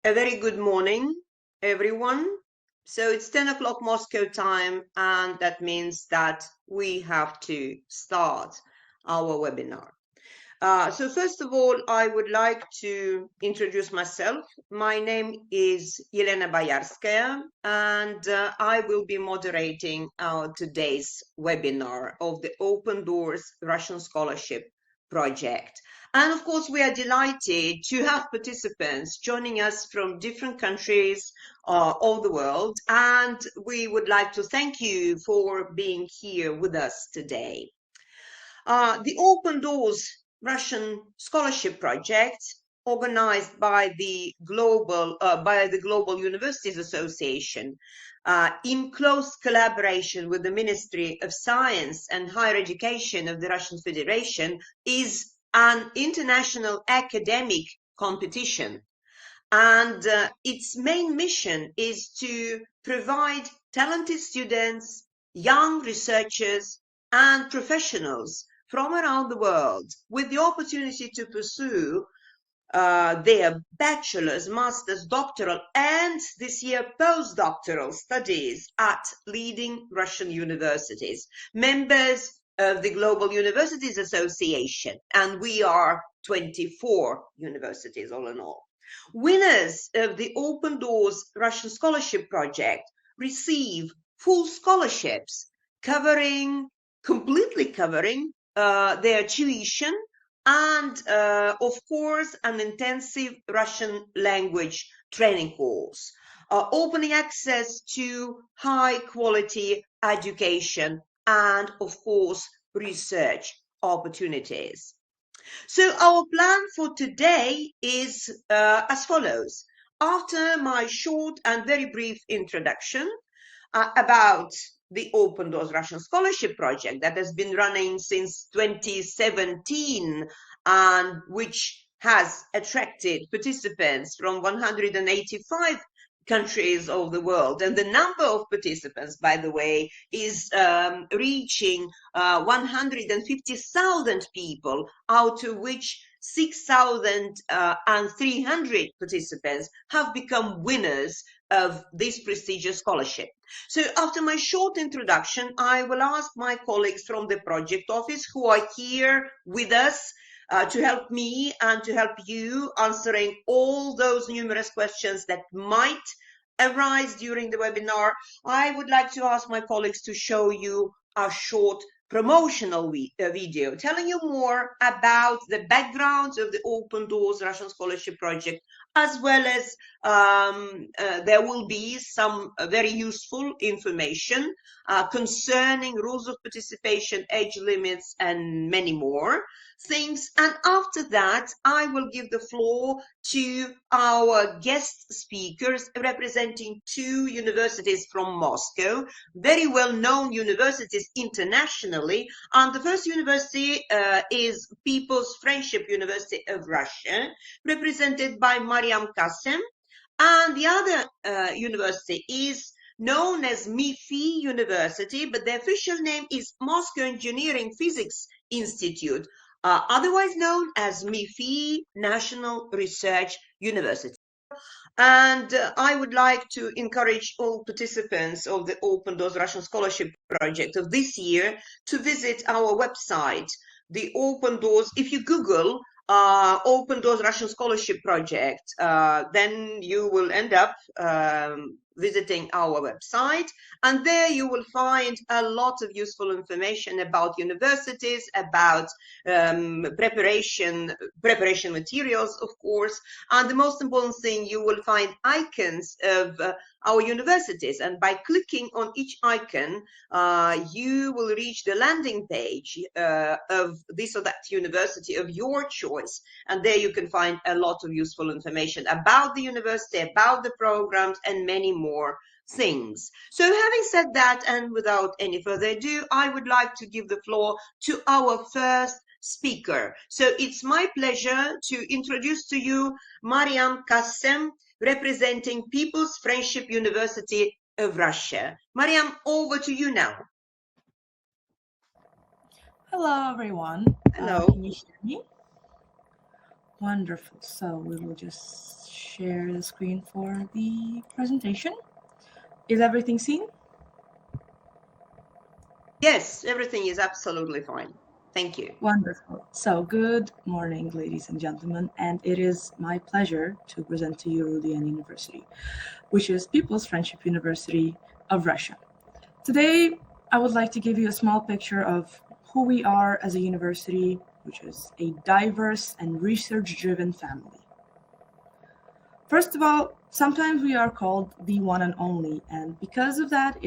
A very good morning, everyone. So it's 10 o'clock Moscow time, and that means that we have to start our webinar. So first of all, I would like to introduce myself. My name is Elena Bayarskaya, and I will be moderating our today's webinar of the Open Doors Russian Scholarship Project. And of course, we are delighted to have participants joining us from different countries of the world. And we would like to thank you for being here with us today. The Open Doors Russian Scholarship Project, organized by the Global Universities Association, in close collaboration with the Ministry of Science and Higher Education of the Russian Federation, is an international academic competition. And its main mission is to provide talented students, young researchers, and professionals from around the world with the opportunity to pursue their bachelor's, master's, doctoral, and this year postdoctoral studies at leading Russian universities, members of the Global Universities Association, and we are 24 universities all in all. Winners of the Open Doors Russian Scholarship Project receive full scholarships completely covering their tuition and, of course, an intensive Russian language training course, opening access to high-quality education and, of course, research opportunities. So our plan for today is as follows. After my short and very brief introduction about the Open Doors Russian Scholarship Project that has been running since 2017 and which has attracted participants from 185 countries of the world, and the number of participants, by the way, is reaching 150,000 people, out of which 6,300 participants have become winners of this prestigious scholarship. So after my short introduction, I will ask my colleagues from the project office who are here with us to help me and to help you answering all those numerous questions that might arise during the webinar. I would like to ask my colleagues to show you a short promotional video telling you more about the background of the Open Doors Russian Scholarship Project, as well as there will be some very useful information concerning rules of participation, age limits, and many more things. And after that, I will give the floor to our guest speakers representing two universities from Moscow, very well-known universities internationally. And the first university is People's Friendship University of Russia, represented by Mariam Kassem. And the other university is known as MEPhI University, but the official name is Moscow Engineering Physics Institute, otherwise known as MEPhI National Research University. And I would like to encourage all participants of the Open Doors Russian Scholarship Project of this year to visit our website, the Open Doors. If you Google Open Doors Russian Scholarship Project, then you will end up visiting our website, and there you will find a lot of useful information about universities, about preparation materials, of course, and the most important thing, you will find icons of our universities, and by clicking on each icon, you will reach the landing page of this or that university of your choice, and there you can find a lot of useful information about the university, about the programs, and many more things. So having said that, and without any further ado, I would like to give the floor to our first speaker. So it's my pleasure to introduce to you Mariam Kassem, representing People's Friendship University of Russia. Mariam, over to you now. Hello, everyone. Hello. Can you hear me? Wonderful. So we will just share the screen for the presentation. Is everything seen? Yes, everything is absolutely fine. Thank you. Wonderful. So, good morning, ladies and gentlemen, and it is my pleasure to present to you RUDN University, which is People's Friendship University of Russia. Today, I would like to give you a small picture of who we are as a university, which is a diverse and research-driven family. First of all, sometimes we are called the one and only, and because of that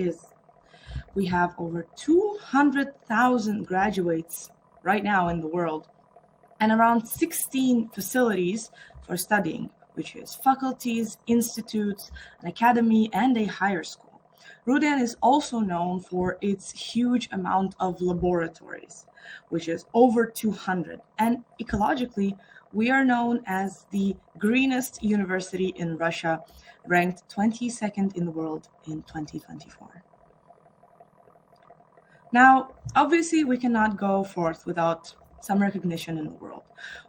we have over 200,000 graduates right now in the world and around 16 facilities for studying, which is faculties, institutes, an academy, and a higher school. RUDN is also known for its huge amount of laboratories, which is over 200. And ecologically, we are known as the greenest university in Russia, ranked 22nd in the world in 2024. Now, obviously, we cannot go forth without some recognition in the world.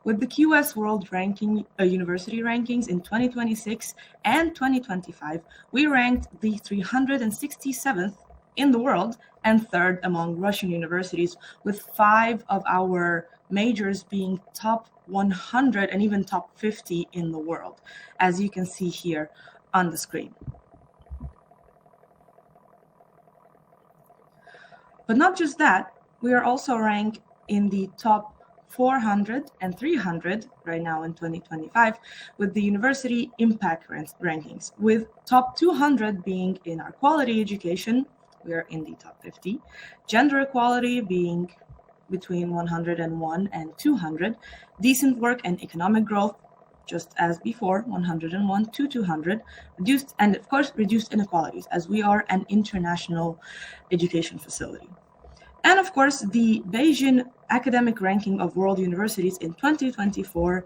With the QS World University Rankings in 2026 and 2025, we ranked the 367th in the world and third among Russian universities, with 5 of our majors being top 100 and even top 50 in the world, as you can see here on the screen. But not just that, we are also ranked in the top 400 and 300 right now in 2025 with the university impact rankings, with top 200 being in our quality education, we are in the top 50, gender equality being between 101 and 200, decent work and economic growth, just as before, 101 to 200, reduced, and of course, reduced inequalities, as we are an international education facility. And of course, the Beijing academic ranking of world universities in 2024,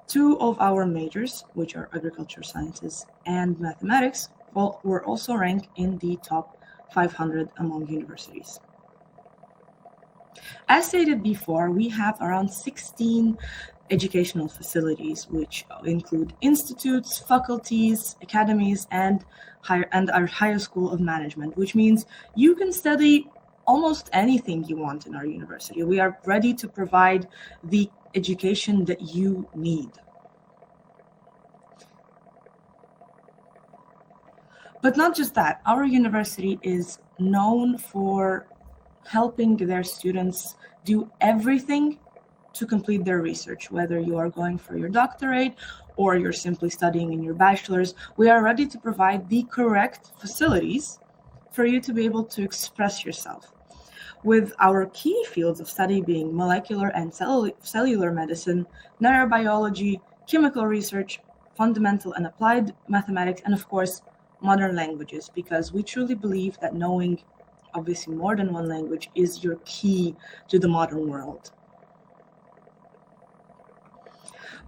2 of our majors, which are agriculture sciences and mathematics, were also ranked in the top 500 among universities. As stated before, we have around 16 educational facilities, which include institutes, faculties, academies, and our higher school of management, which means you can study almost anything you want in our university. We are ready to provide the education that you need. But not just that, our university is known for helping their students do everything to complete their research, whether you are going for your doctorate or you're simply studying in your bachelor's. We are ready to provide the correct facilities for you to be able to express yourself. With our key fields of study being molecular and cellular medicine, neurobiology, chemical research, fundamental and applied mathematics, and of course, modern languages, because we truly believe that knowing obviously more than one language is your key to the modern world.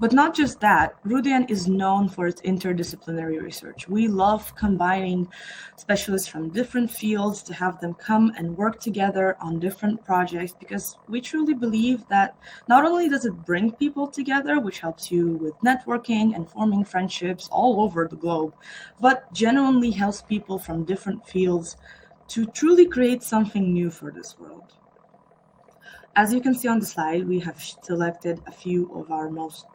But not just that, RUDN is known for its interdisciplinary research. We love combining specialists from different fields to have them come and work together on different projects, because we truly believe that not only does it bring people together, which helps you with networking and forming friendships all over the globe, but genuinely helps people from different fields to truly create something new for this world. As you can see on the slide, we have selected a few of our most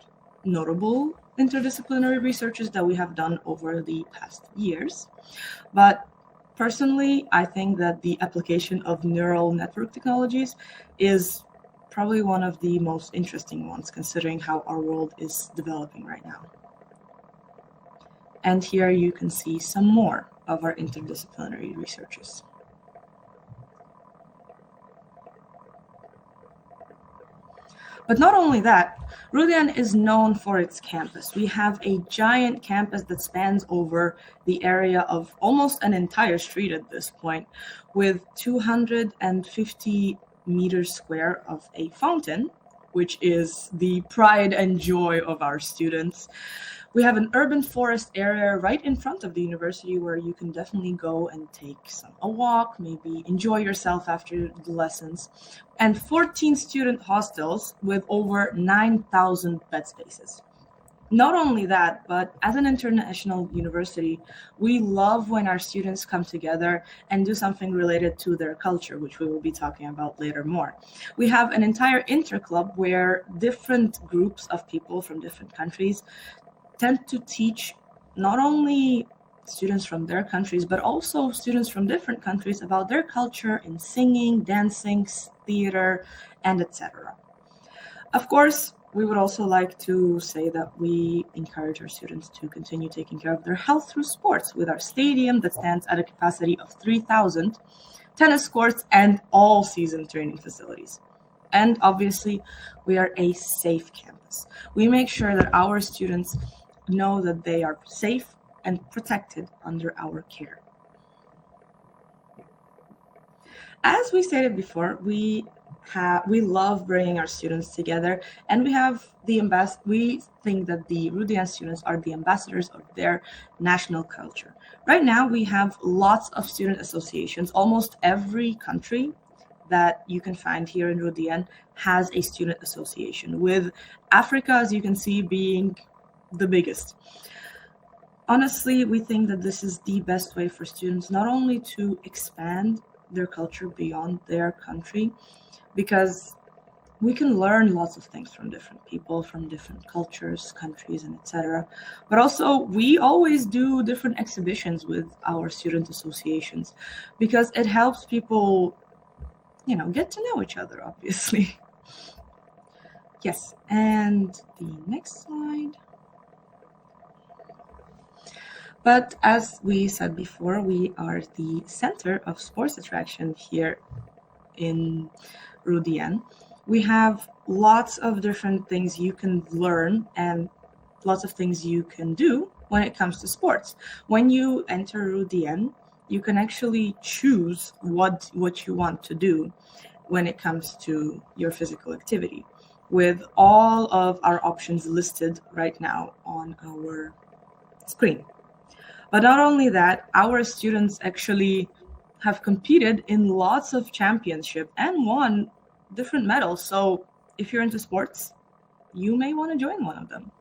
notable interdisciplinary researches that we have done over the past years. But personally, I think that the application of neural network technologies is probably one of the most interesting ones, considering how our world is developing right now. And here you can see some more of our interdisciplinary researches. But not only that, RUDN is known for its campus. We have a giant campus that spans over the area of almost an entire street at this point, with 250 meters square of a fountain, which is the pride and joy of our students. We have an urban forest area right in front of the university where you can definitely go and take a walk, maybe enjoy yourself after the lessons, and 14 student hostels with over 9,000 bed spaces. Not only that, but as an international university, we love when our students come together and do something related to their culture, which we will be talking about later more. We have an entire interclub where different groups of people from different countries tend to teach not only students from their countries, but also students from different countries about their culture in singing, dancing, theater, and etc. Of course, we would also like to say that we encourage our students to continue taking care of their health through sports with our stadium that stands at a capacity of 3,000, tennis courts, and all season training facilities. And obviously, we are a safe campus. We make sure that our students know that they are safe and protected under our care. As we stated before, we love bringing our students together, and we think that the RUDN students are the ambassadors of their national culture. Right now, we have lots of student associations. Almost every country that you can find here in RUDN has a student association, with Africa, as you can see, being the biggest. Honestly, we think that this is the best way for students not only to expand their culture beyond their country, because we can learn lots of things from different people, from different cultures, countries, and etc. But also, we always do different exhibitions with our student associations because it helps people, get to know each other, obviously. Yes, and the next slide. But as we said before, we are the center of sports attraction here in RUDN. We have lots of different things you can learn and lots of things you can do when it comes to sports. When you enter RUDN, you can actually choose what you want to do when it comes to your physical activity, with all of our options listed right now on our screen. But not only that, our students actually have competed in lots of championships and won different medals. So if you're into sports, you may want to join one of them.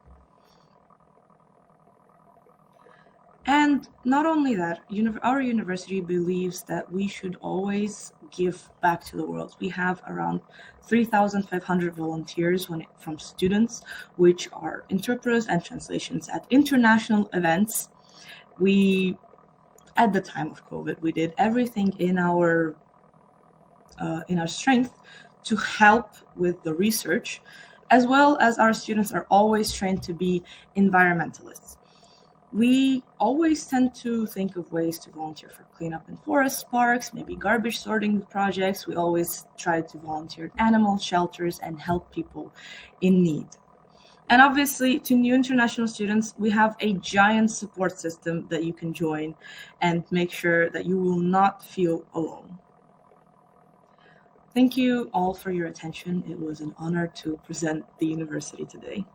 And not only that, our university believes that we should always give back to the world. We have around 3,500 volunteers from students, which are interpreters and translations at international events. At the time of COVID, we did everything in our strength to help with the research, as well as our students are always trained to be environmentalists. We always tend to think of ways to volunteer for cleanup in forest parks, maybe garbage sorting projects. We always try to volunteer at animal shelters and help people in need. And obviously, to new international students, we have a giant support system that you can join and make sure that you will not feel alone. Thank you all for your attention. It was an honor to present the university today.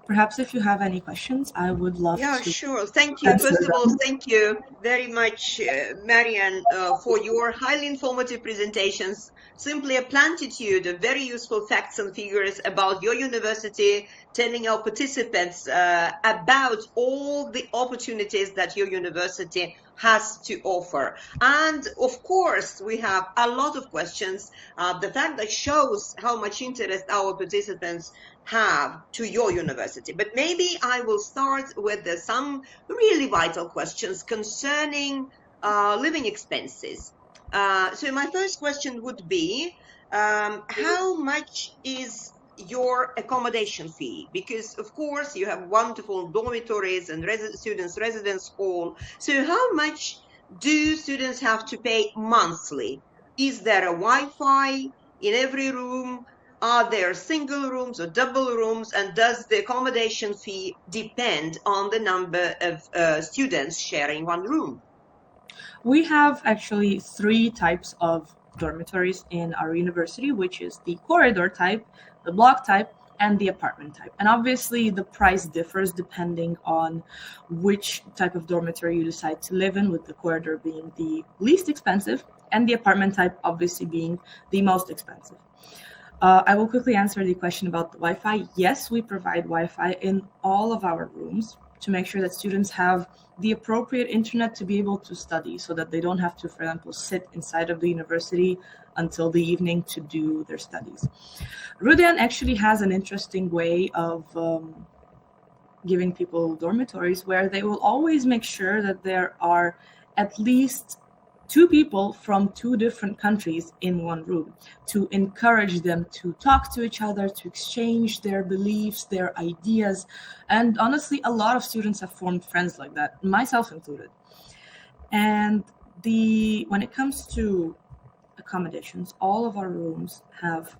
Perhaps if you have any questions, I would love to. Yeah, sure. Thank you. First of all, thank you very much, Marianne, for your highly informative presentations. Simply a platitude of very useful facts and figures about your university, telling our participants about all the opportunities that your university has to offer. And of course, we have a lot of questions. The fact that shows how much interest our participants have to your university. But maybe I will start with some really vital questions concerning living expenses. So my first question would be, how much is your accommodation fee? Because of course you have wonderful dormitories and students' residence hall. So how much do students have to pay monthly? Is there a Wi-Fi in every room? Are there single rooms or double rooms? And does the accommodation fee depend on the number of students sharing one room? We have actually 3 types of dormitories in our university, which is the corridor type, the block type, and the apartment type. And obviously the price differs depending on which type of dormitory you decide to live in, with the corridor being the least expensive and the apartment type obviously being the most expensive. I will quickly answer the question about the Wi-Fi. Yes, we provide Wi-Fi in all of our rooms to make sure that students have the appropriate internet to be able to study, so that they don't have to, for example, sit inside of the university until the evening to do their studies. RUDN actually has an interesting way of giving people dormitories where they will always make sure that there are at least two people from two different countries in one room, to encourage them to talk to each other, to exchange their beliefs, their ideas. And honestly, a lot of students have formed friends like that, myself included. And when it comes to accommodations, all of our rooms have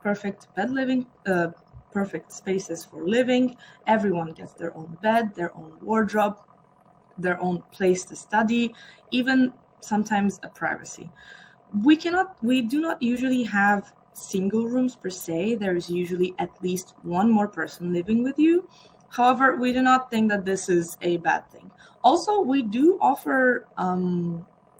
perfect perfect spaces for living. Everyone gets their own bed, their own wardrobe, their own place to study, even sometimes a privacy. We do not usually have single rooms per se. There is usually at least one more person living with you. However, we do not think that this is a bad thing. Also, we do offer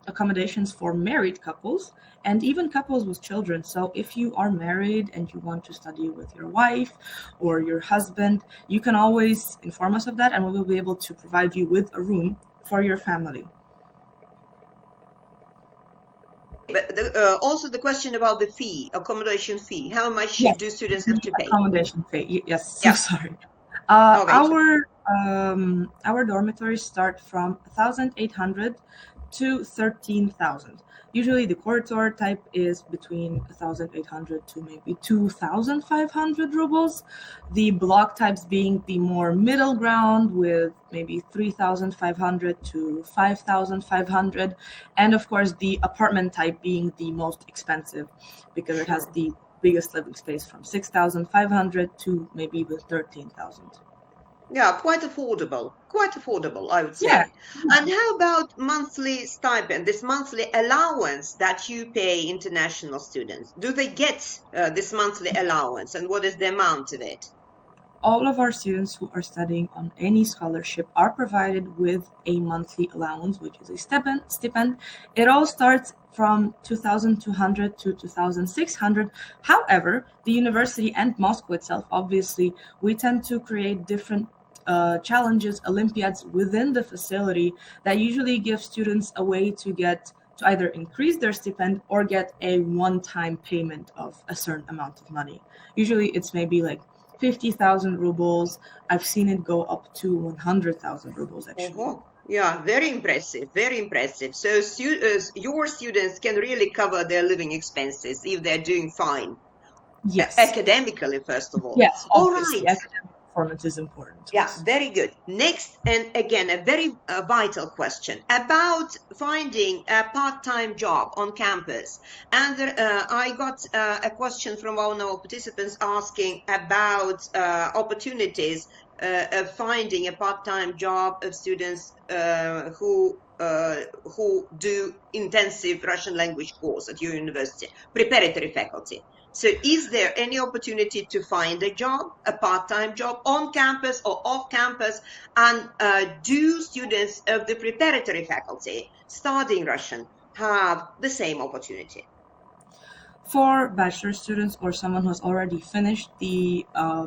accommodations for married couples and even couples with children. So if you are married and you want to study with your wife or your husband, you can always inform us of that, and we will be able to provide you with a room for your family. But also the question about the fee, accommodation fee. How much do students have to pay? Accommodation fee. Yes. Yeah. So sorry. Okay. Our dormitories start from 1,800 to 13,000. Usually the corridor type is between 1,800 to maybe 2,500 rubles. The block types being the more middle ground with maybe 3,500 to 5,500. And of course, the apartment type being the most expensive because it has the biggest living space from 6,500 to maybe even 13,000. Yeah, quite affordable, I would say. Yeah. And how about monthly stipend, this monthly allowance that you pay international students? Do they get this monthly allowance, and what is the amount of it? All of our students who are studying on any scholarship are provided with a monthly allowance, which is a stipend. It all starts from 2,200 to 2,600. However, the university and Moscow itself, obviously, we tend to create different challenges, Olympiads within the facility that usually give students a way to either increase their stipend or get a one-time payment of a certain amount of money. Usually it's maybe like 50,000 rubles. I've seen it go up to 100,000 rubles actually. Uh-huh. Yeah, very impressive, very impressive. So your students can really cover their living expenses if they're doing fine. Yes. Academically, first of all. Yes. All right. Academic performance is important. Yeah, very good. Next, and again, a very vital question about finding a part-time job on campus. And I got a question from one of our participants asking about opportunities of finding a part-time job of students who do intensive Russian language course at your university, preparatory faculty. So is there any opportunity to find a job, a part-time job on campus or off campus? And do students of the preparatory faculty studying Russian have the same opportunity? For bachelor students or someone who's already finished the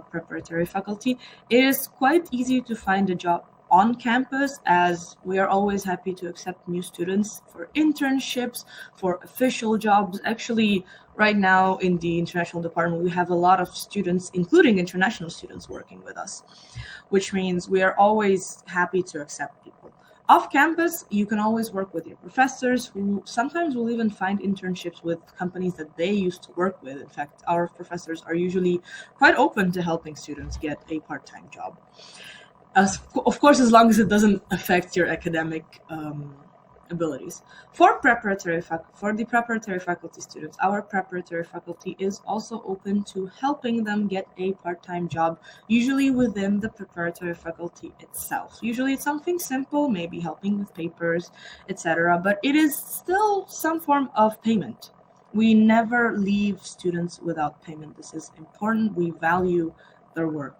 preparatory faculty, it is quite easy to find a job on campus, as we are always happy to accept new students for internships, for official jobs. Actually, right now in the international department, we have a lot of students, including international students, working with us, which means we are always happy to accept people. Off campus, you can always work with your professors, who sometimes will even find internships with companies that they used to work with. In fact, our professors are usually quite open to helping students get a part-time job. Of course, as long as it doesn't affect your academic abilities. For the preparatory faculty students, our preparatory faculty is also open to helping them get a part-time job, usually within the preparatory faculty itself. Usually it's something simple, maybe helping with papers, etc., but it is still some form of payment. We never leave students without payment. This is important. We value their work.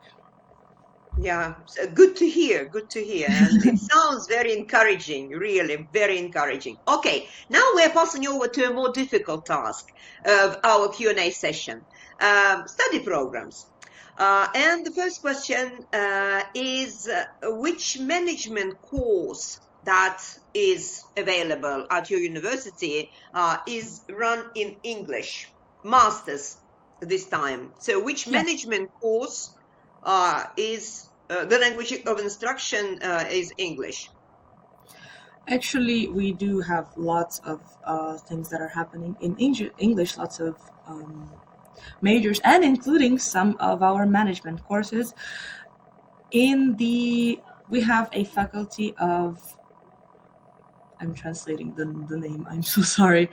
Yeah, so good to hear, good to hear. And it sounds very encouraging, really very encouraging. Okay, now we're passing over to a more difficult task of our Q&A session, study programs. And the first question is which management course that is available at your university is run in English, masters this time. So which Yes. management course is the language of instruction is English? Actually, we do have lots of things that are happening in English, lots of majors, and including some of our management courses. We have a faculty of, I'm translating the name, I'm so sorry,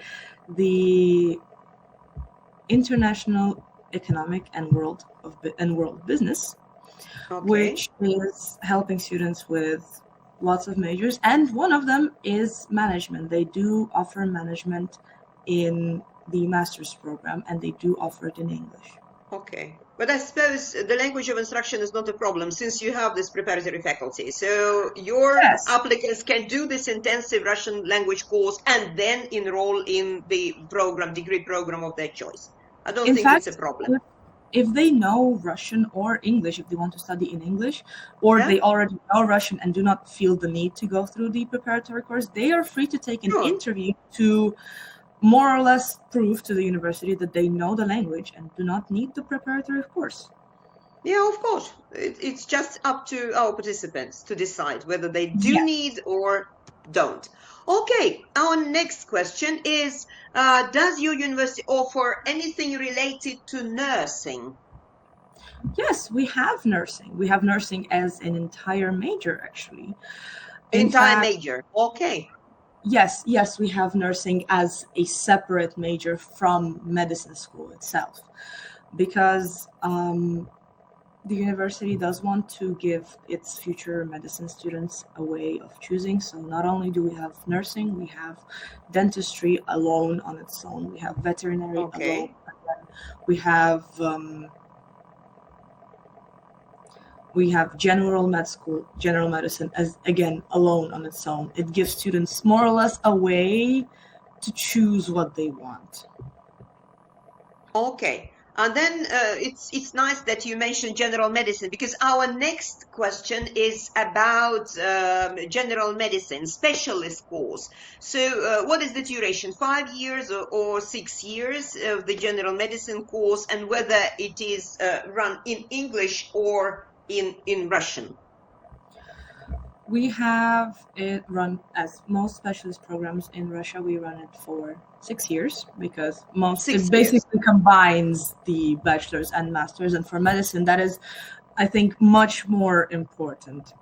the International Economic and World Business, Okay, which is helping students with lots of majors, and one of them is management. They do offer management in the master's program, and they do offer it in English. okay. But I suppose the language of instruction is not a problem since you have this preparatory faculty. So your Yes. applicants can do this intensive Russian language course and then enroll in the program, degree program of their choice. I don't In think it's a fact, problem. if they know Russian or English, if they want to study in English, or Yeah, they already know Russian and do not feel the need to go through the preparatory course, they are free to take an sure. interview to more or less prove to the university that they know the language and do not need the preparatory course. Yeah, of course. It's just up to our participants to decide whether they do Yes. need or don't. Okay, our next question is, does your university offer anything related to nursing? Yes, we have nursing. We have nursing as an entire major, actually. In Entire fact, major. Okay. yes, we have nursing as a separate major from medicine school itself, because the university does want to give its future medicine students a way of choosing. So not only do we have nursing, we have dentistry alone on its own. We have veterinary alone. Okay. We have general med school, general medicine as again alone on its own. It gives students more or less a way to choose what they want. Okay. And then it's nice that you mentioned general medicine because our next question is about general medicine specialist course. So what is the duration? 5 years or 6 years of the general medicine course, and whether it is run in English or in Russian? We have it run, as most specialist programs in Russia, we run it for 6 years because it 6 years. basically combines the bachelor's and master's. And for medicine, that is, I think, much more important.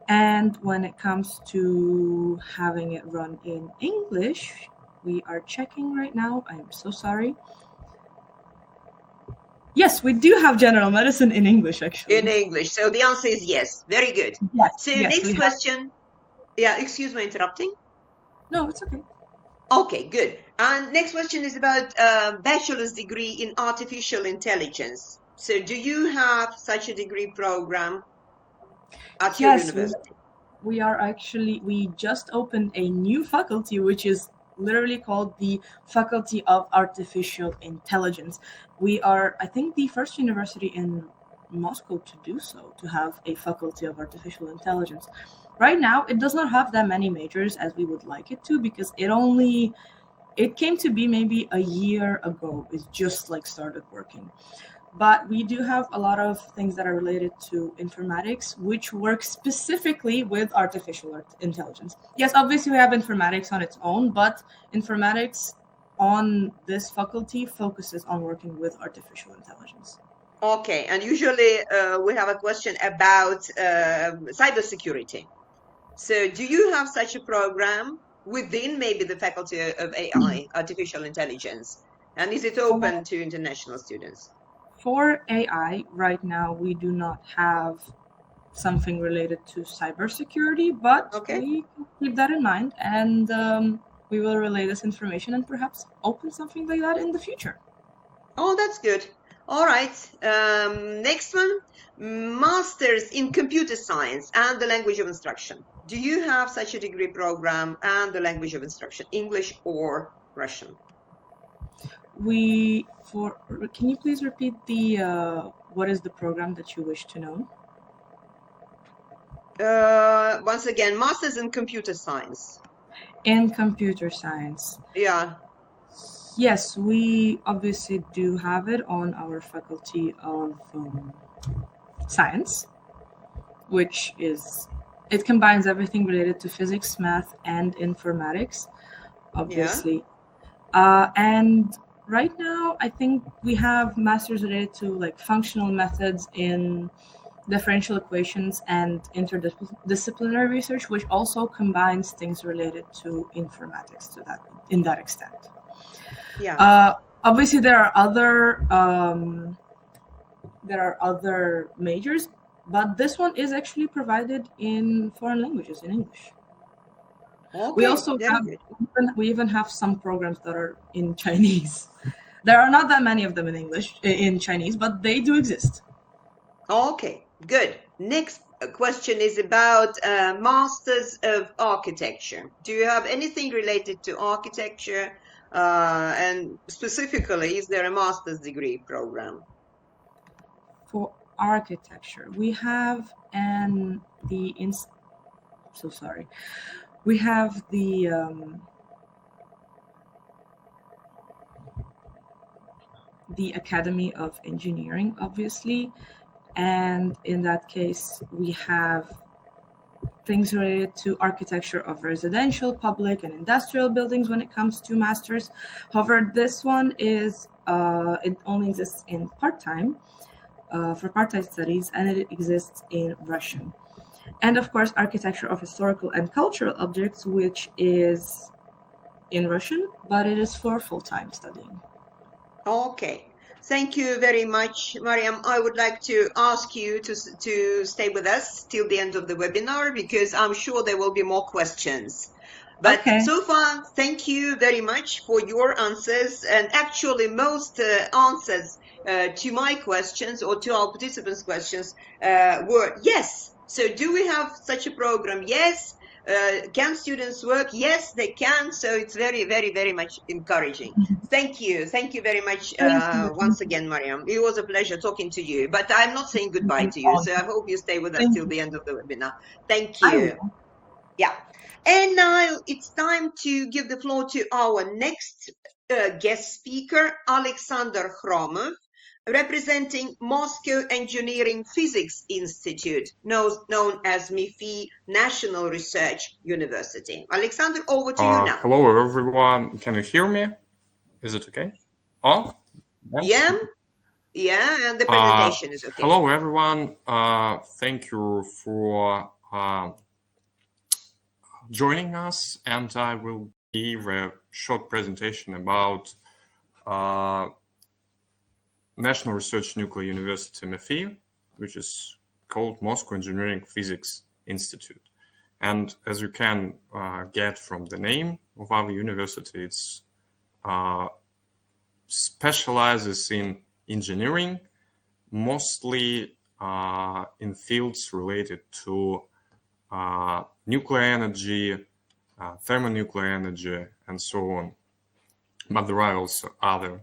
And when it comes to having it run in English, we are checking right now. I'm so sorry. Yes, we do have general medicine in English, actually. In English. So the answer is yes. Very good. Yes. So Yes, next question. Yeah, excuse me interrupting. No, it's okay. Okay, good. And next question is about bachelor's degree in artificial intelligence. So do you have such a degree program at your Yes, university? we just opened a new faculty, which is literally called the Faculty of Artificial Intelligence. We are, I think, the first university in Moscow to do so, to have a Faculty of Artificial Intelligence. Right now, it does not have that many majors as we would like it to, because it came to be maybe a year ago. It just like started working. But we do have a lot of things that are related to informatics, which work specifically with artificial intelligence. Yes, obviously we have informatics on its own, but informatics on this faculty focuses on working with artificial intelligence. Okay, and usually we have a question about cybersecurity. So do you have such a program within maybe the Faculty of AI, Artificial Intelligence? And is it open to international students? For AI, right now, we do not have something related to cybersecurity, but Okay. we can keep that in mind, and we will relay this information and perhaps open something like that in the future. Oh, that's good. All right. Next one, Masters in Computer Science and the Language of Instruction. Do you have such a degree program and the language of instruction, English or Russian? Can you please repeat the what is the program that you wish to know? Once again, Masters in Computer Science. In computer science. Yeah. Yes, we obviously do have it on our faculty of science, which is, it combines everything related to physics, math, and informatics, obviously. And right now, I think we have masters related to like functional methods in differential equations and interdisciplinary research, which also combines things related to informatics in that extent. Yeah. Obviously, there are other majors, but this one is actually provided in foreign languages, in English. Okay, We also we even have some programs that are in Chinese. There are not that many of them in Chinese, but they do exist. Okay, good. Next question is about Masters of Architecture. Do you have anything related to architecture? And specifically, is there a master's degree program? For architecture, we have we have the Academy of Engineering, obviously, and in that case, we have things related to architecture of residential, public, and industrial buildings when it comes to masters. However, this one is it only exists in part-time for part-time studies, and it exists in Russian. And of course, architecture of historical and cultural objects, which is in Russian, but it is for full-time studying. Okay. Thank you very much, Mariam. I would like to ask you to stay with us till the end of the webinar, because I'm sure there will be more questions. But okay. So far, thank you very much for your answers. And actually, most answers to my questions or to our participants' questions were yes. So do we have such a program? Yes. Can students work? Yes, they can. So it's very, very, very much encouraging. Thank you. Thank you very much once again, Mariam. It was a pleasure talking to you, but I'm not saying goodbye to you. So I hope you stay with us till the end of the webinar. Thank you. Yeah. And now it's time to give the floor to our next guest speaker, Alexander Khromov, representing Moscow Engineering Physics Institute, known as MEPhI National Research University. Alexander, over to you now. Hello, everyone. Can you hear me? Is it okay? Oh, yeah, and the presentation is okay. Hello, everyone. Thank you for joining us, and I will give a short presentation about National Research Nuclear University MEPhI, which is called Moscow Engineering Physics Institute. And as you can get from the name of our university, it's specializes in engineering, mostly in fields related to nuclear energy, thermonuclear energy, and so on. But there are also other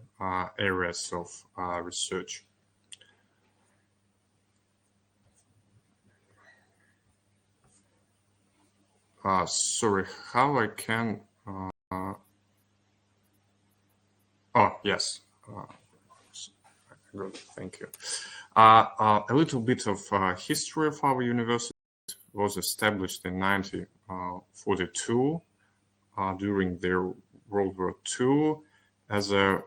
areas of research. Sorry, how I can... oh, yes. Good, thank you. A little bit of history of our university. It was established in 1942 during the World War II as the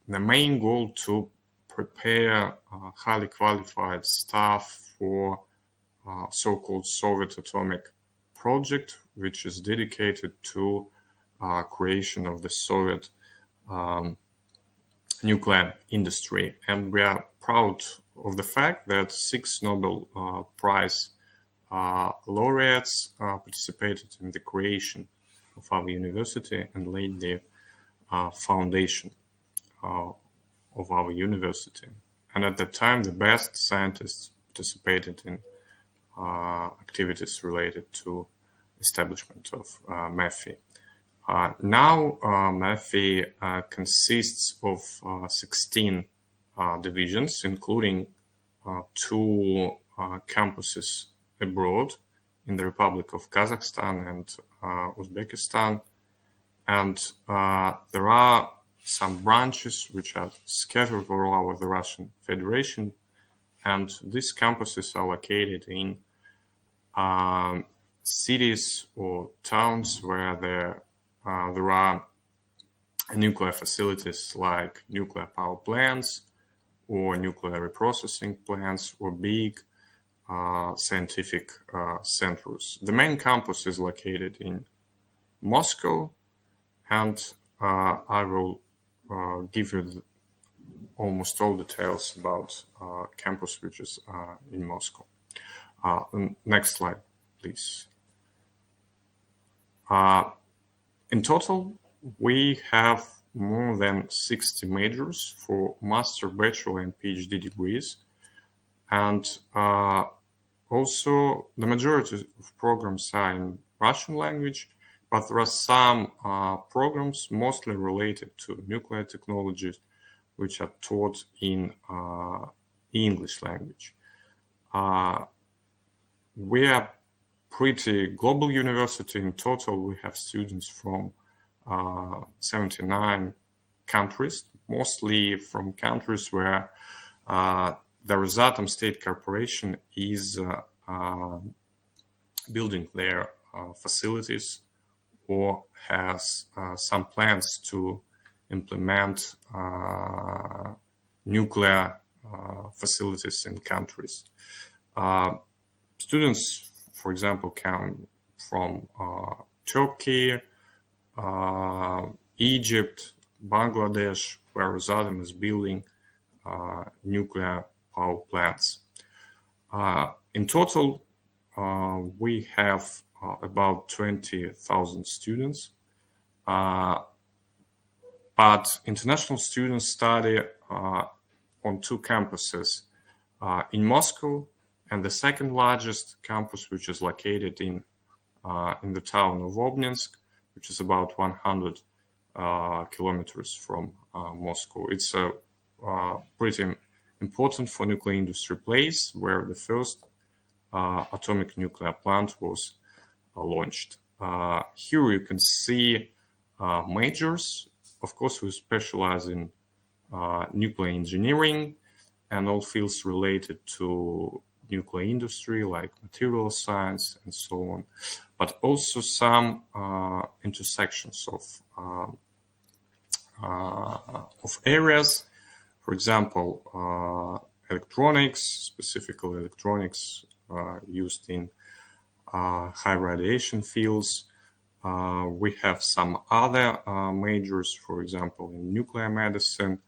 main goal to prepare highly qualified staff for so-called Soviet atomic project, which is dedicated to creation of the Soviet nuclear industry. And we are proud of the fact that 6 Nobel Prize laureates participated in the creation of our university and laid the foundation of of our university. And at that time, the best scientists participated in activities related to establishment of MEPhI. Now, MEPhI consists of 16 divisions, including 2 campuses abroad in the Republic of Kazakhstan and Uzbekistan. And there are some branches which are scattered all over the Russian Federation. And these campuses are located in cities or towns where there are nuclear facilities like nuclear power plants or nuclear reprocessing plants or big scientific centers. The main campus is located in Moscow, and I will give you almost all details about campus which is in Moscow. Next slide, please. In total, we have more than 60 majors for master, bachelor, and PhD degrees. And also, the majority of programs are in Russian language, but there are some programs mostly related to nuclear technologies, which are taught in English language. We are pretty global university. In total, we have students from 79 countries, mostly from countries where the Rosatom State Corporation is building their facilities or has some plans to implement nuclear facilities in countries. Students, for example, come from Turkey, Egypt, Bangladesh, where Rosatom is building nuclear power plants. In total, we have about 20,000 students, but international students study on 2 campuses in Moscow, and the second largest campus, which is located in the town of Obninsk, which is about 100 kilometers from Moscow. It's a pretty important for nuclear industry place where the first atomic nuclear plant was launched. Here you can see majors, of course, who specialize in nuclear engineering and all fields related to nuclear industry like material science and so on, but also some intersections of areas. For example, electronics, specifically electronics used in high radiation fields. We have some other majors, for example, in nuclear medicine,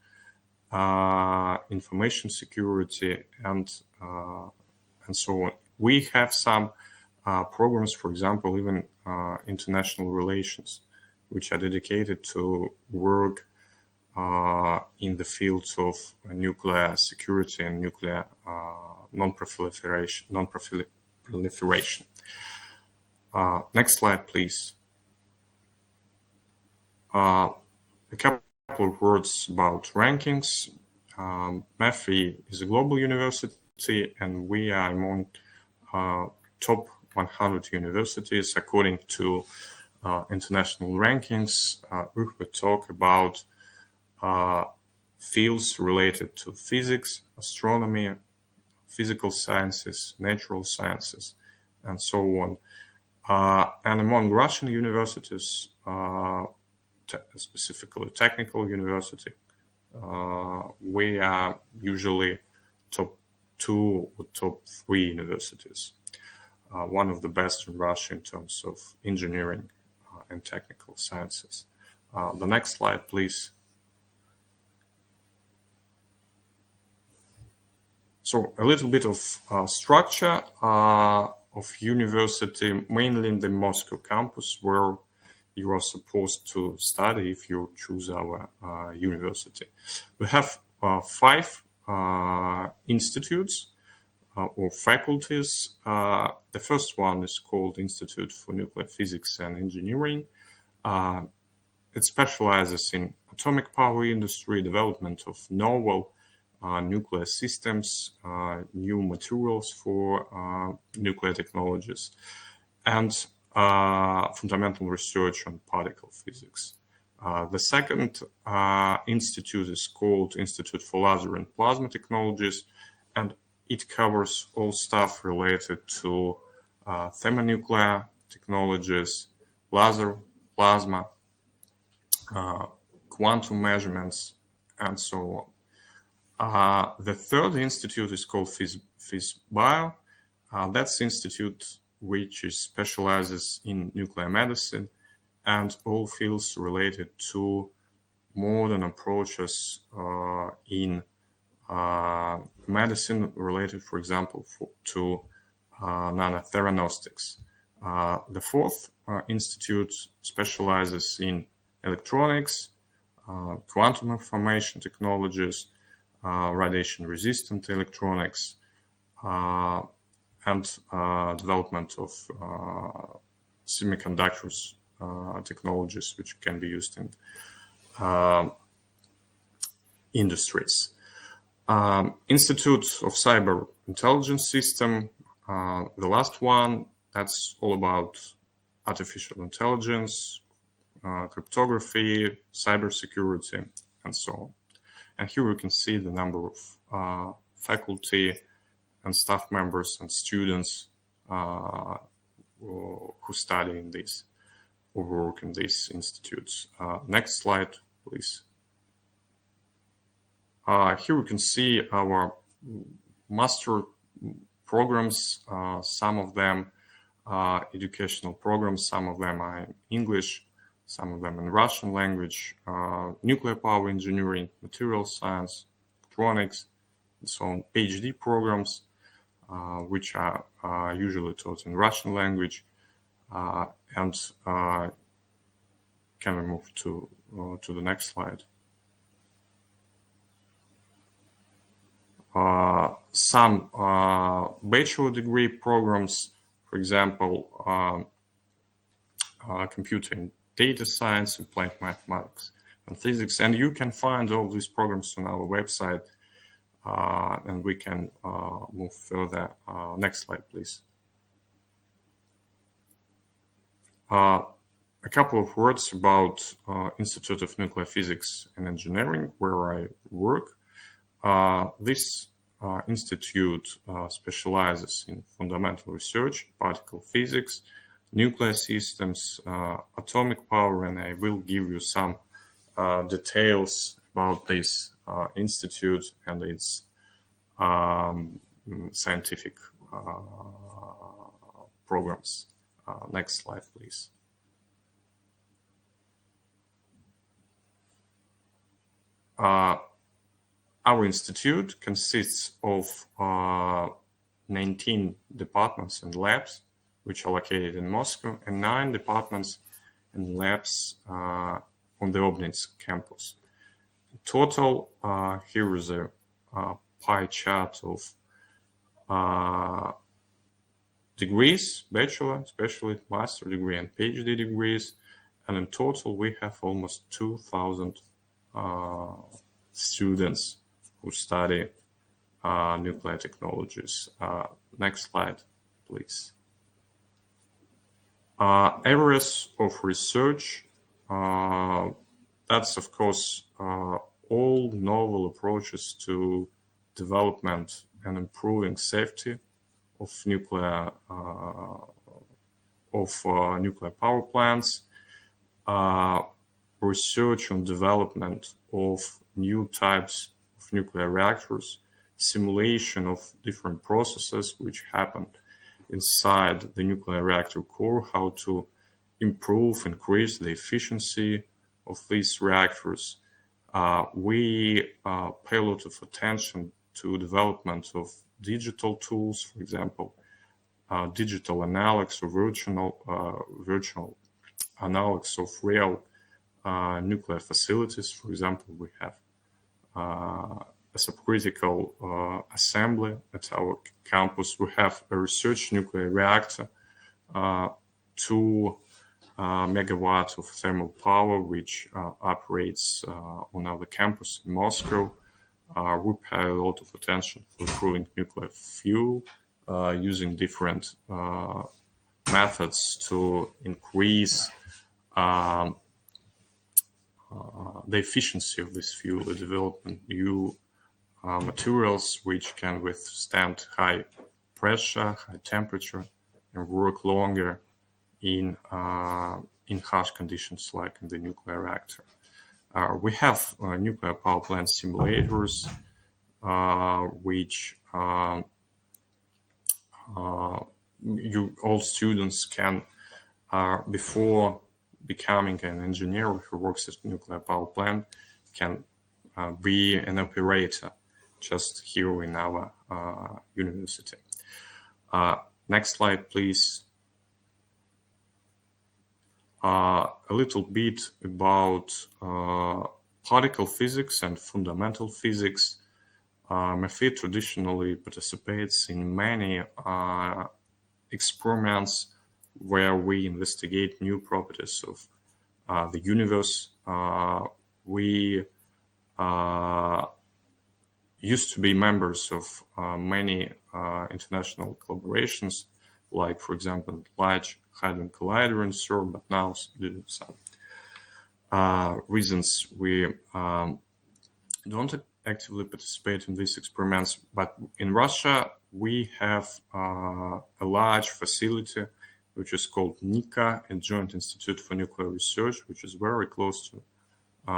information security, and so on. We have some programs, for example, even international relations, which are dedicated to work in the fields of nuclear security and nuclear non-proliferation. Next slide, please. A couple of words about rankings. MEPhI is a global university, and we are among top 100 universities according to international rankings. We will talk about fields related to physics, astronomy, physical sciences, natural sciences, and so on. And among Russian universities, specifically technical university, we are usually top 2 or top 3 universities. One of the best in Russia in terms of engineering and technical sciences. The next slide, please. So a little bit of structure of university, mainly in the Moscow campus, where you are supposed to study if you choose our university. We have 5 institutes or faculties. The first one is called Institute for Nuclear Physics and Engineering. It specializes in atomic power industry, development of novel nuclear systems, new materials for nuclear technologies, and fundamental research on particle physics. The second institute is called Institute for Laser and Plasma Technologies, and it covers all stuff related to thermonuclear technologies, laser, plasma, quantum measurements, and so on. The third institute is called PhysBio. That's the institute which specializes in nuclear medicine and all fields related to modern approaches in medicine related, for example, to nanotheranostics. The fourth institute specializes in electronics, quantum information technologies, radiation-resistant electronics, and development of semiconductors technologies which can be used in industries. Institute of Cyber Intelligence System, the last one, that's all about artificial intelligence, cryptography, cybersecurity, and so on. And here we can see the number of faculty and staff members and students who study in these or work in these institutes. Next slide, please. Here we can see our master programs, some of them educational programs, some of them are in English, some of them in Russian language, nuclear power engineering, material science, electronics, and so on. PhD programs, which are usually taught in Russian language, and can we move to the next slide? Some bachelor degree programs, for example, computer and data science, applied mathematics and physics. And you can find all these programs on our website, and we can move further. Next slide, please. A couple of words about Institute of Nuclear Physics and Engineering, where I work. This institute specializes in fundamental research, particle physics, nuclear systems, atomic power, and I will give you some details about this institute and its scientific programs. Next slide, please. Our institute consists of 19 departments and labs, which are located in Moscow, and 9 departments and labs on the Obninsk campus. In total, here is a pie chart of degrees, bachelor, specialist, master degree, and PhD degrees. And in total, we have almost 2,000 students who study nuclear technologies. Next slide, please. Areas of research, that's of course all novel approaches to development and improving safety of nuclear power plants, research on development of new types of nuclear reactors, simulation of different processes which happen inside the nuclear reactor core, how to improve, increase the efficiency of these reactors. We pay a lot of attention to development of digital tools, for example, digital analogs or virtual analogs of real nuclear facilities. For example, we have subcritical assembly at our campus. We have a research nuclear reactor, 2 megawatts of thermal power, which operates on our campus in Moscow. We pay a lot of attention for cooling nuclear fuel using different methods to increase the efficiency of this fuel, developing new materials which can withstand high pressure, high temperature, and work longer in harsh conditions like in the nuclear reactor. We have nuclear power plant simulators, which all students can, before becoming an engineer who works at a nuclear power plant, can be an operator just here in our university. Next slide, please. A little bit about particle physics and fundamental physics. MEPhI traditionally participates in many experiments where we investigate new properties of the universe. We used to be members of many international collaborations, like, for example, Large Hadron Collider in CERN, but now due to some reasons we don't actively participate in these experiments. But in Russia, we have a large facility which is called NIKA, a Joint Institute for Nuclear Research, which is very close to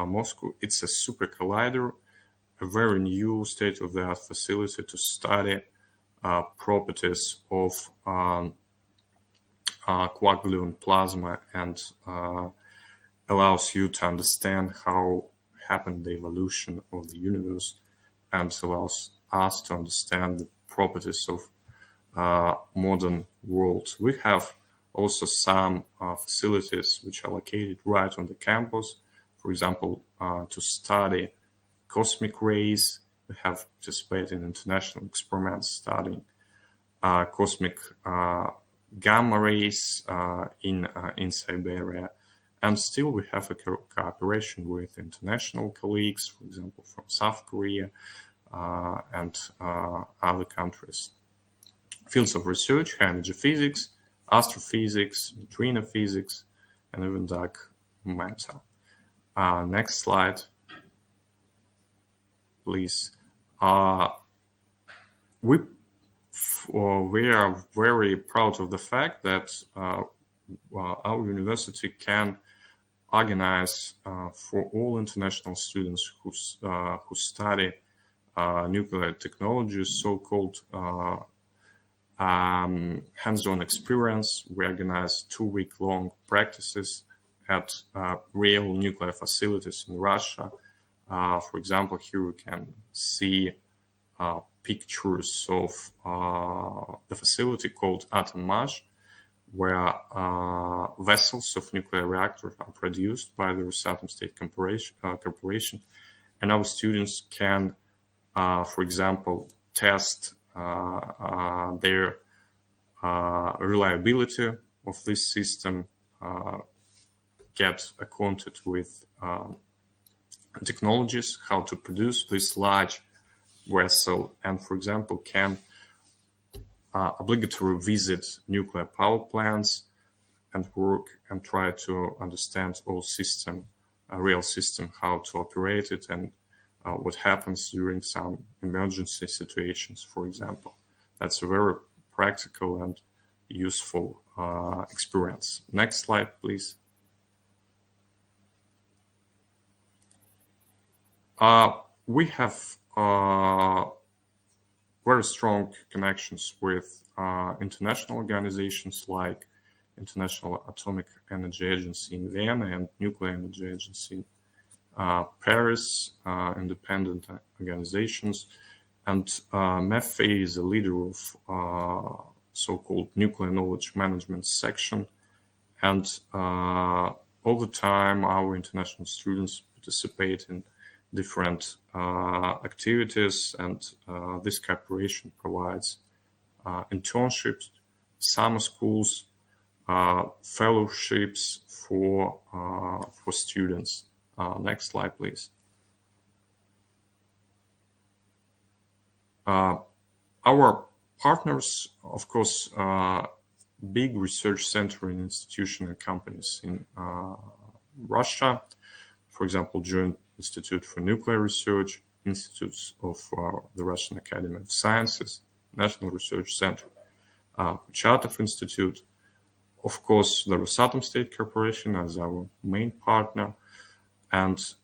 Moscow. It's a super collider, a very new state-of-the-art facility to study properties of quark gluon plasma, and allows you to understand how happened the evolution of the universe, and allows us to understand the properties of modern world. We have also some facilities which are located right on the campus. For example, to study cosmic rays, we have participated in international experiments studying cosmic gamma rays in Siberia. And still we have a cooperation with international colleagues, for example, from South Korea and other countries. Fields of research: energy physics, astrophysics, neutrino physics, and even dark matter. Next slide, please. We are very proud of the fact that our university can organize for all international students who study nuclear technologies, so-called hands-on experience. We organize 2-week-long practices at real nuclear facilities in Russia. For example, here we can see pictures of the facility called Atom-Maj, where vessels of nuclear reactors are produced by the Rosatom State Corporation, and our students can, for example, test their reliability of this system, get acquainted with technologies, how to produce this large vessel, and, for example, can obligatory visit nuclear power plants and work and try to understand all system, real system, how to operate it, and what happens during some emergency situations, for example. That's a very practical and useful experience. Next slide, please. We have very strong connections with international organizations like International Atomic Energy Agency in Vienna and Nuclear Energy Agency in Paris, independent organizations. And MEPhI is a leader of so-called Nuclear Knowledge Management section. And all the time, our international students participate in different activities, and this cooperation provides internships, summer schools, fellowships for students. Next slide, please. Our partners, of course, big research center and institution and companies in Russia, for example, Joint Institute for Nuclear Research, institutes of the Russian Academy of Sciences, National Research Center, Kurchatov Institute, of course, the Rosatom State Corporation as our main partner, and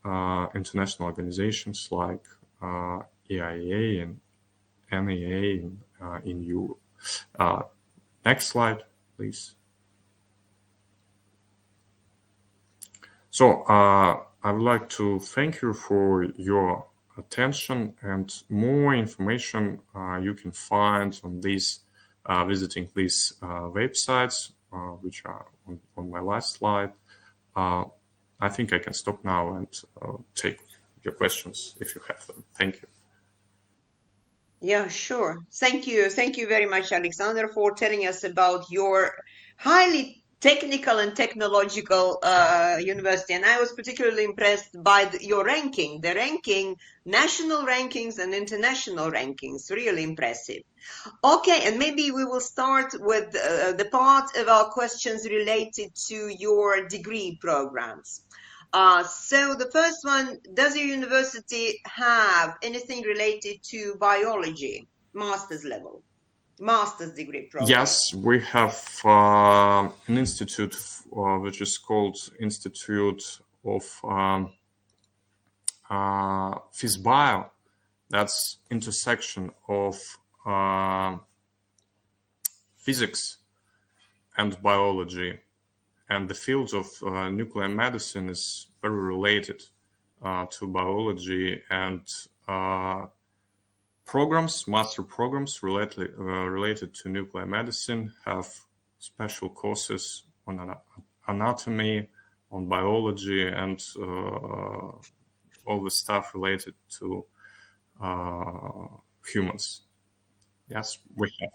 international organizations like EIA and NEA in Europe. Next slide, please. So I would like to thank you for your attention, and more information you can find on these visiting these websites, which are on my last slide. I think I can stop now and take your questions if you have them. Thank you. Yeah, sure. Thank you. Thank you very much, Alexander, for telling us about your highly technical and technological university. And I was particularly impressed by your ranking, the ranking, national rankings and international rankings, really impressive. Okay, and maybe we will start with the part of our questions related to your degree programs. So the first one, does your university have anything related to biology, master's level, master's degree program? Yes, we have an institute which is called Institute of PhysBio. That's intersection of physics and biology. And the field of nuclear medicine is very related to biology, and programs, master programs related to nuclear medicine have special courses on anatomy, on biology, and all the stuff related to humans. Yes, we have.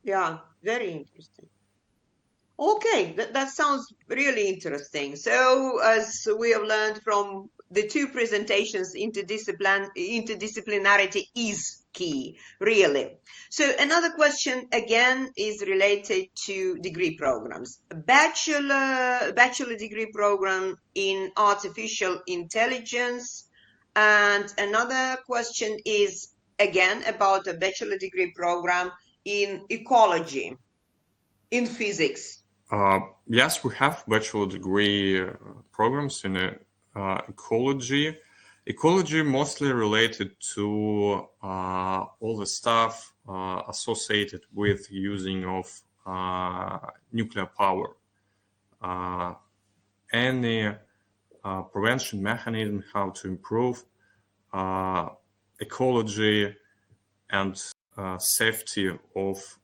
Yeah, very interesting. Okay, that sounds really interesting. So, as we have learned from the two presentations, interdisciplinarity is key, really. So, another question again is related to degree programs. Bachelor degree program in artificial intelligence, and another question is again about a bachelor degree program in ecology, in physics. Yes, we have bachelor degree programs in ecology. Ecology mostly related to all the stuff associated with using of nuclear power. Any prevention mechanism, how to improve ecology and safety of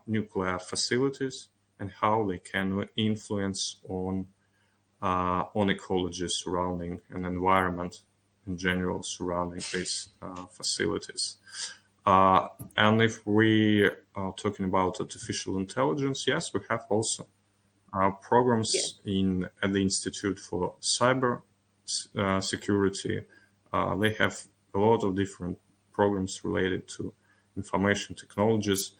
nuclear facilities, and how they can influence on ecology surrounding an environment in general surrounding these facilities. And if we are talking about artificial intelligence, yes, we have also programs at the Institute for Cyber Security. They have a lot of different programs related to information technologies,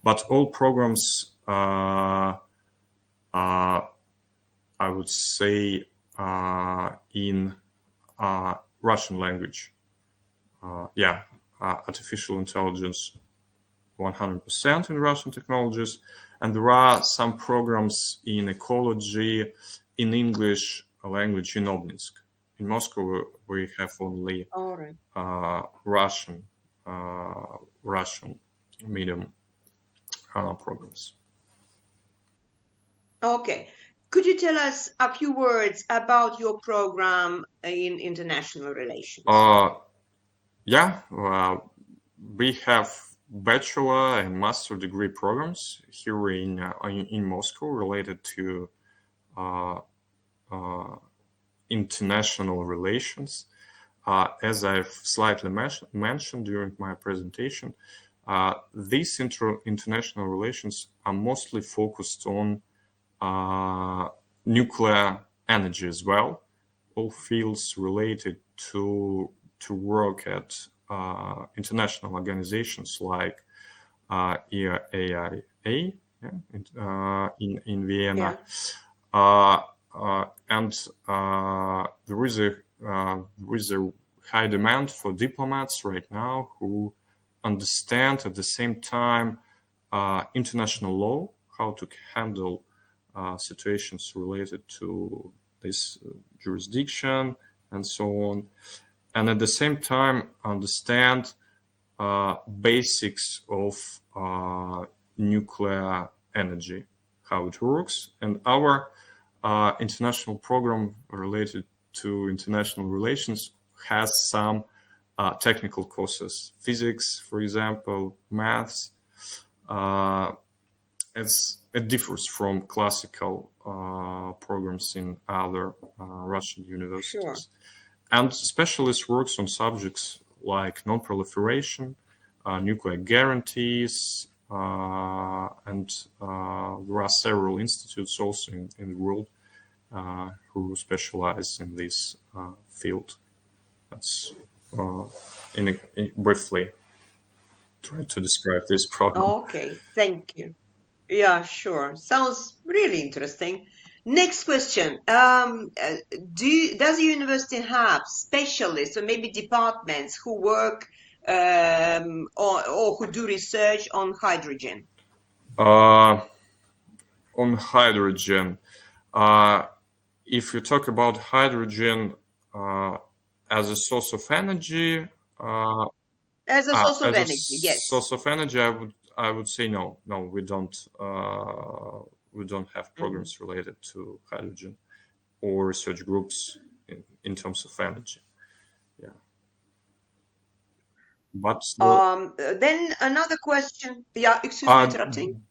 but all programs I would say in Russian language. Artificial intelligence 100% in Russian technologies, and there are some programs in ecology in English language in Obninsk. In Moscow, we have only Russian medium programs. Okay. Could you tell us a few words about your program in international relations? We have bachelor and master degree programs here in Moscow related to international relations. as I've slightly mentioned during my presentation, these international relations are mostly focused on nuclear energy as well, all fields related to work at international organizations like EAIA in Vienna. And there is a high demand for diplomats right now who understand at the same time international law, how to handle situations related to this jurisdiction and so on, and at the same time understand basics of nuclear energy, how it works. And our international program related to international relations has some technical courses, physics, for example, maths. It differs from classical programs in other Russian universities. Sure. And specialist works on subjects like non-proliferation, nuclear guarantees, and there are several institutes also in the world who specialize in this field. That's briefly try to describe this program. Okay, thank you. Yeah, sure. Sounds really interesting. Next question. Does the university have specialists or maybe departments who work or who do research on hydrogen? On hydrogen, if you talk about hydrogen as a source of energy, as a source of energy, yes. Source of energy, I would say no. No, we don't have programs related to hydrogen or research groups in terms of energy. Yeah. But then another question. Yeah, excuse me interrupting.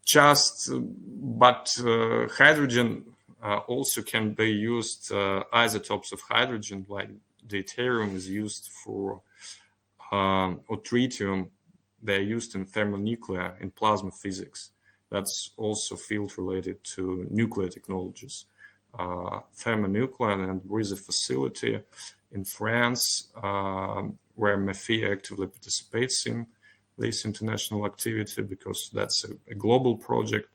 Hydrogen also can be used, isotopes of hydrogen like deuterium is used for or tritium. They're used in thermonuclear, in plasma physics. That's also field related to nuclear technologies. Thermonuclear, and there is a facility in France where MEPhI actively participates in this international activity because that's a global project.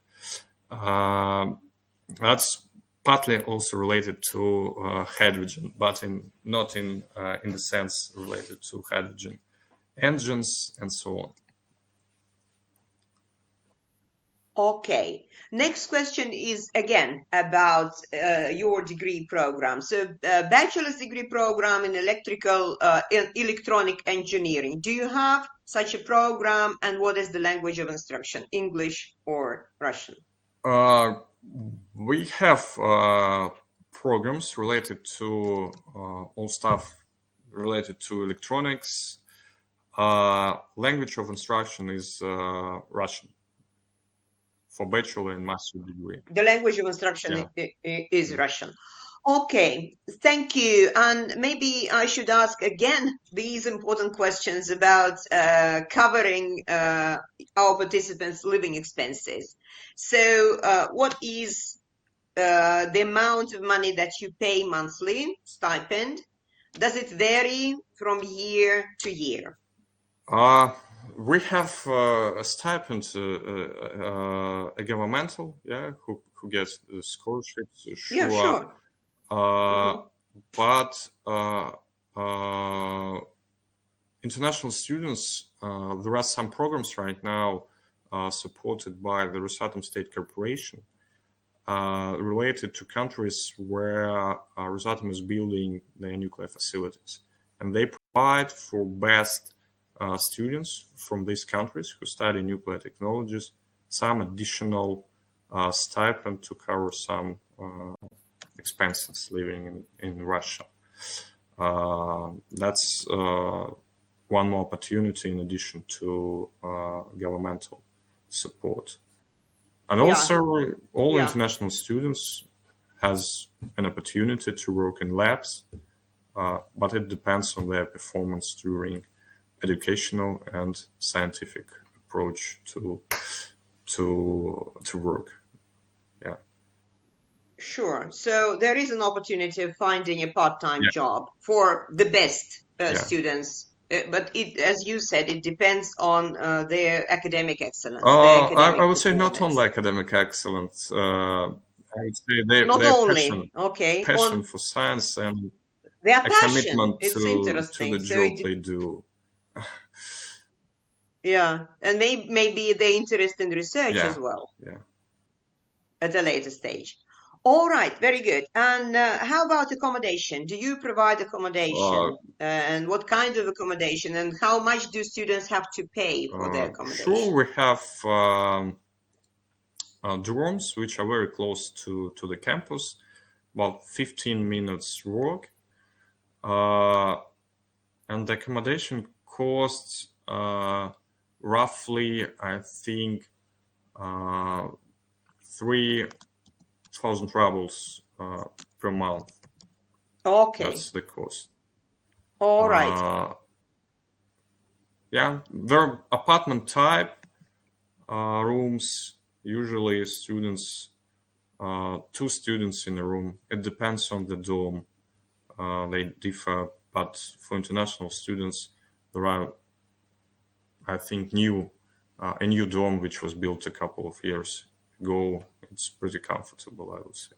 That's partly also related to hydrogen, but not in the sense related to hydrogen engines and so on. Okay. Next question is again about your degree program. So, bachelor's degree program in electronic engineering. Do you have such a program, and what is the language of instruction, English or Russian? We have programs related to all stuff related to electronics. Language of instruction is Russian for bachelor and master degree. The language of instruction is Russian. Okay, thank you. And maybe I should ask again these important questions about covering our participants' living expenses. So what is the amount of money that you pay monthly, stipend? Does it vary from year to year? We have a stipend, a governmental, who gets the scholarships. Sure. Yeah, sure. But international students, there are some programs right now supported by the Rosatom State Corporation related to countries where Rosatom is building their nuclear facilities. And they provide for best students from these countries who study nuclear technologies some additional stipend to cover some expenses living in Russia. That's one more opportunity in addition to governmental support. And also all international students has an opportunity to work in labs but it depends on their performance during educational and scientific approach to work. Yeah. Sure. So there is an opportunity of finding a part-time Yeah. job for the best Yeah. students. But it, as you said, it depends on their academic excellence. I would say not only academic excellence. I would say their passion, passion for science and their a passion. commitment It's to interesting. the So job they do. Yeah, and maybe their interest in research Yeah. as well Yeah. at a later stage. All right, very good. And how about accommodation? Do you provide accommodation? And what kind of accommodation? And how much do students have to pay for their accommodation? Sure, we have dorms which are very close to the campus, about 15 minutes walk. And the accommodation costs roughly, I think, 3,000 rubles per month. Okay. That's the cost. All right. Yeah, they're apartment type rooms. Usually students, 2 students in a room. It depends on the dorm. They differ, but for international students, there are, I think, a new dorm which was built a couple of years ago. It's pretty comfortable, I would say.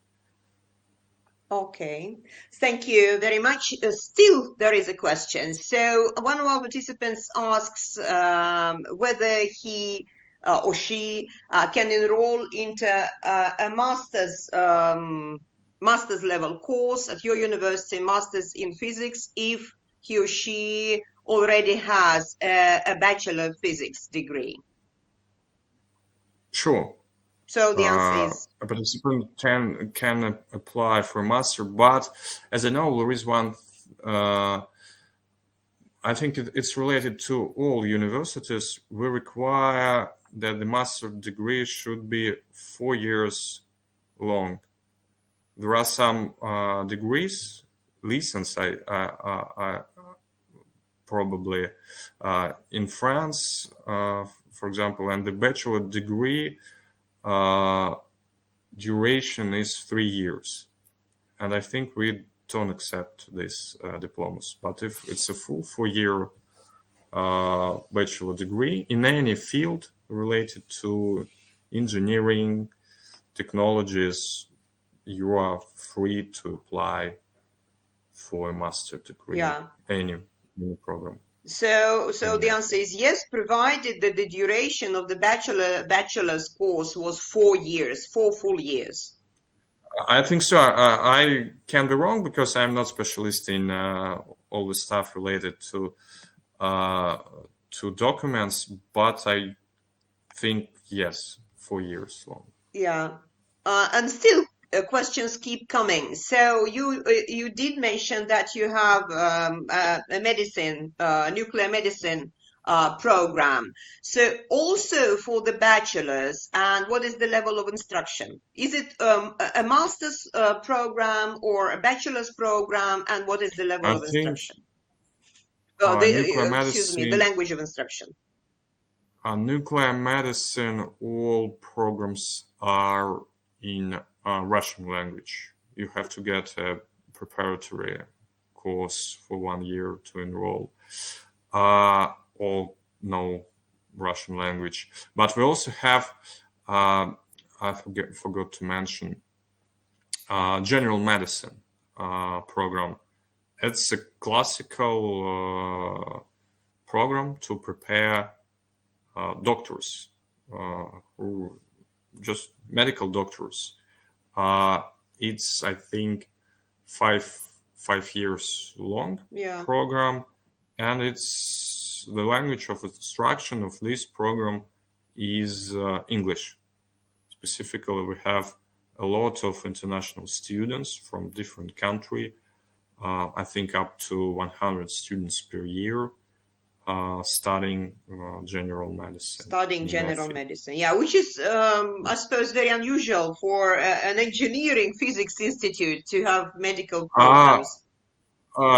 Okay, thank you very much. Still, there is a question. So one of our participants asks whether he or she can enroll into a master's level course at your university, master's in physics, if he or she already has a bachelor of physics degree. Sure. So the answer is a participant can apply for a master, but as I know, there is one. I think it's related to all universities. We require that the master degree should be 4 years long. There are some degrees, license, I probably in France, for example, and the bachelor degree duration is 3 years, and I think we don't accept these diplomas. But if it's a full 4-year bachelor degree in any field related to engineering, technologies, you are free to apply for a master degree. Yeah. Any program. So the answer is yes, provided that the duration of the bachelor's course was 4 years, 4 full years. I think so. I can be wrong because I'm not specialist in all the stuff related to documents, but I think yes, 4 years long. Yeah, and still questions keep coming. So you did mention that you have a medicine, nuclear medicine program. So also for the bachelor's, and what is the level of instruction? Is it a master's program or a bachelor's program, and what is the level of instruction? Excuse me, the language of instruction. Nuclear medicine, all programs are in Russian language. You have to get a preparatory course for 1 year to enroll, or no Russian language. But we also have, I forgot to mention, general medicine program. It's a classical program to prepare doctors, who just medical doctors. It's, I think, 5 years long program, and it's the language of instruction of this program is English. Specifically, we have a lot of international students from different countries. I think up to 100 students per year studying general medicine. Studying general medicine, yeah, which is, I suppose, very unusual for an engineering physics institute to have medical programs.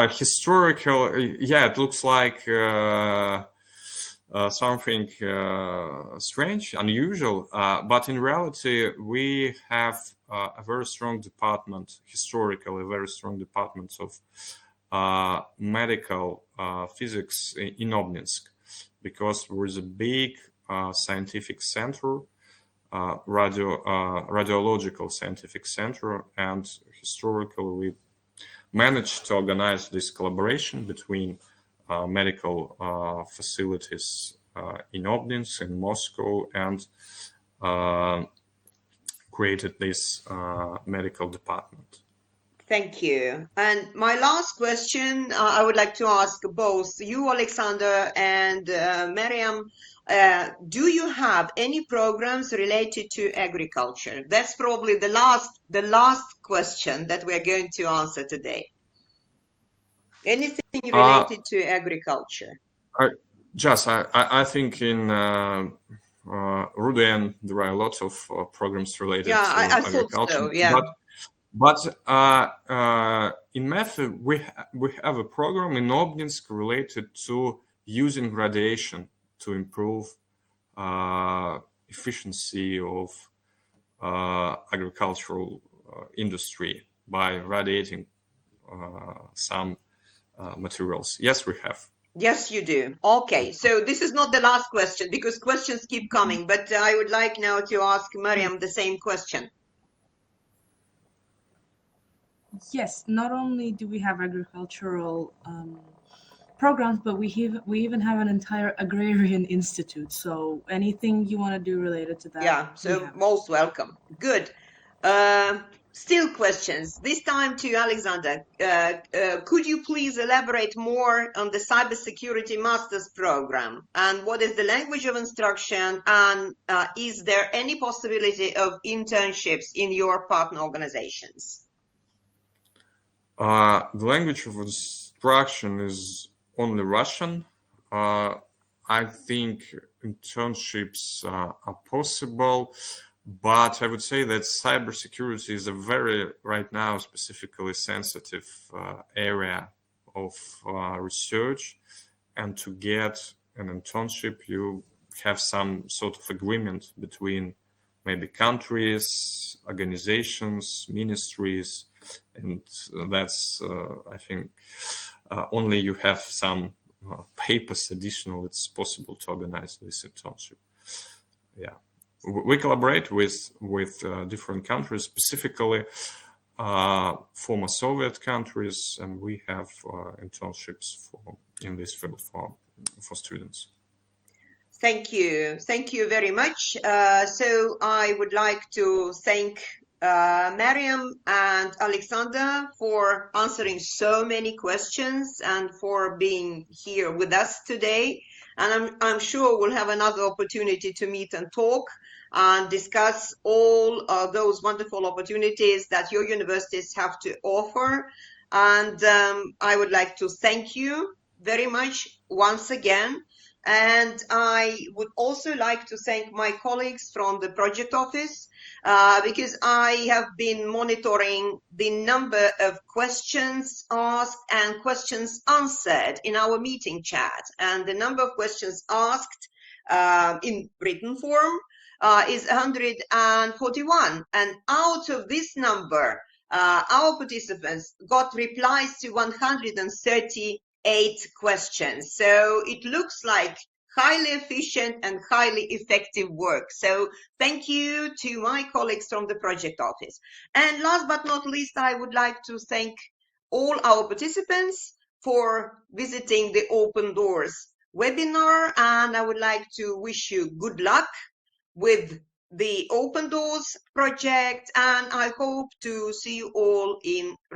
Historical, yeah, it looks like something strange, unusual, but in reality, we have a very strong department, historically, very strong departments of medical physics in Obninsk, because there is a big scientific center, radiological scientific center, and historically we managed to organize this collaboration between medical facilities in Obninsk, in Moscow, and created this medical department. Thank you. And my last question, I would like to ask both you, Alexander, and Miriam, do you have any programs related to agriculture? That's probably the last question that we're going to answer today. Anything related to agriculture? I think in RUDN there are lots of programs related to agriculture. Thought so, yeah. But in MEPhI, we have a program in Obninsk related to using radiation to improve efficiency of agricultural industry by radiating some materials. Yes, we have. Yes, you do. Okay, so this is not the last question because questions keep coming, but I would like now to ask Miriam the same question. Yes, not only do we have agricultural programs, but we even have an entire agrarian institute. So anything you want to do related to that? Yeah, so most welcome. Good. Still questions, this time to Alexander. Could you please elaborate more on the cybersecurity master's program and what is the language of instruction, and is there any possibility of internships in your partner organizations? The language of instruction is only Russian. I think internships are possible, but I would say that cybersecurity is a very, right now, specifically sensitive area of research. And to get an internship, you have some sort of agreement between maybe countries, organizations, ministries, and that's, I think, only you have some papers additional, it's possible to organize this internship. Yeah, we collaborate with different countries, specifically former Soviet countries, and we have internships in this field for students. Thank you very much. So I would like to thank Miriam and Alexander for answering so many questions and for being here with us today. And I'm sure we'll have another opportunity to meet and talk and discuss all those wonderful opportunities that your universities have to offer. And I would like to thank you very much once again. And I would also like to thank my colleagues from the project office because I have been monitoring the number of questions asked and questions answered in our meeting chat. And the number of questions asked in written form is 141. And out of this number, our participants got replies to 138 questions. So it looks like highly efficient and highly effective work. So thank you to my colleagues from the project office. And last but not least, I would like to thank all our participants for visiting the Open Doors webinar. And I would like to wish you good luck with the Open Doors project. And I hope to see you all in